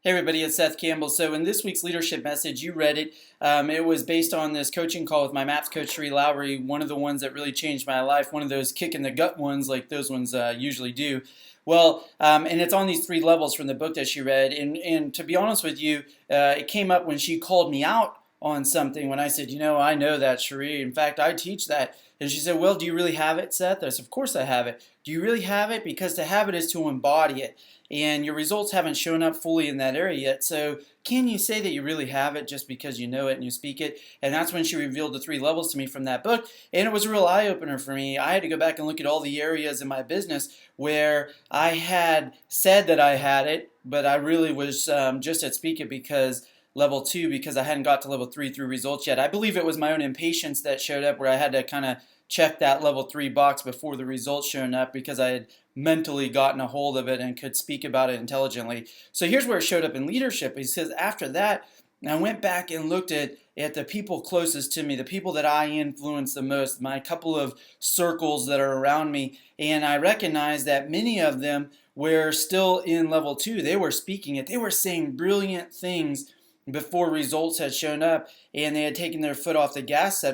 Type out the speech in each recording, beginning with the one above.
Hey everybody, it's Seth Campbell. So in this week's leadership message, you read it. It was based on this coaching call with my MAPS coach, Sheree Lowry, one of the ones that really changed my life, one of those kick in the gut ones like those ones usually do. And it's on these three levels from the book that she read. And to be honest with you, it came up when she called me out on something when I said, I know that, Sheree. In fact, I teach that. And she said, well, do you really have it, Seth? I said, of course I have it. Do you really have it? Because to have it is to embody it. And your results haven't shown up fully in that area yet. So can you say that you really have it just because you know it and you speak it? And that's when she revealed the three levels to me from that book. And it was a real eye-opener for me. I had to go back and look at all the areas in my business where I had said that I had it, but I really was just at speak it because level 2 because I hadn't got to level 3 through results yet. I believe it was my own impatience that showed up where I had to kind of check that level 3 box before the results showing up because I had mentally gotten a hold of it and could speak about it intelligently. So here's where it showed up in leadership. He says after that, I went back and looked at the people closest to me, the people that I influence the most, my couple of circles that are around me, and I recognized that many of them were still in level 2. They were speaking it. They were saying brilliant things before results had shown up, and they had taken their foot off the gas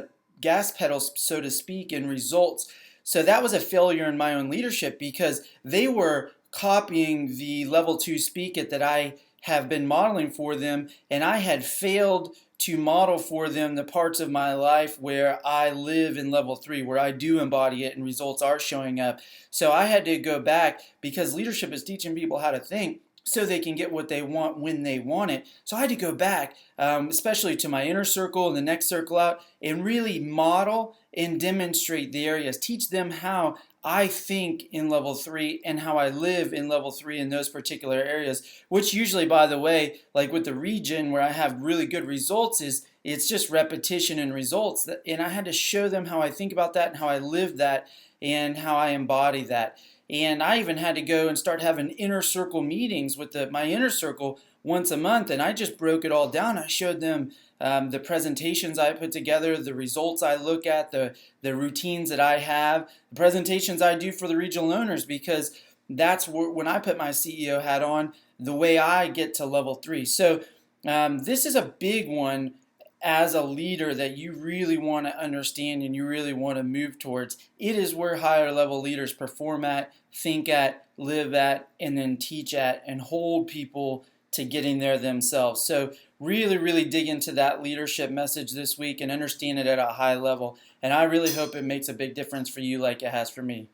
pedal, so to speak, in results. So that was a failure in my own leadership because they were copying the level 2 speak it that I have been modeling for them, and I had failed to model for them the parts of my life where I live in level 3, where I do embody it and results are showing up. So I had to go back because leadership is teaching people how to think so they can get what they want when they want it. So I had to go back, especially to my inner circle and the next circle out, and really model and demonstrate the areas. Teach them how I think in level 3 and how I live in level 3 in those particular areas, which usually, by the way, like with the region where I have really good results, it's just repetition and results. And I had to show them how I think about that and how I live that and how I embody that. And I even had to go and start having inner circle meetings with my inner circle once a month. And I just broke it all down. I showed them the presentations I put together, the results I look at, the routines that I have, the presentations I do for the regional owners, because that's when I put my CEO hat on, the way I get to level 3. So this is a big one as a leader that you really want to understand and you really want to move towards. It is where higher level leaders perform at, think at, live at, and then teach at, and hold people to getting there themselves. So really, really dig into that leadership message this week and understand it at a high level. And I really hope it makes a big difference for you like it has for me.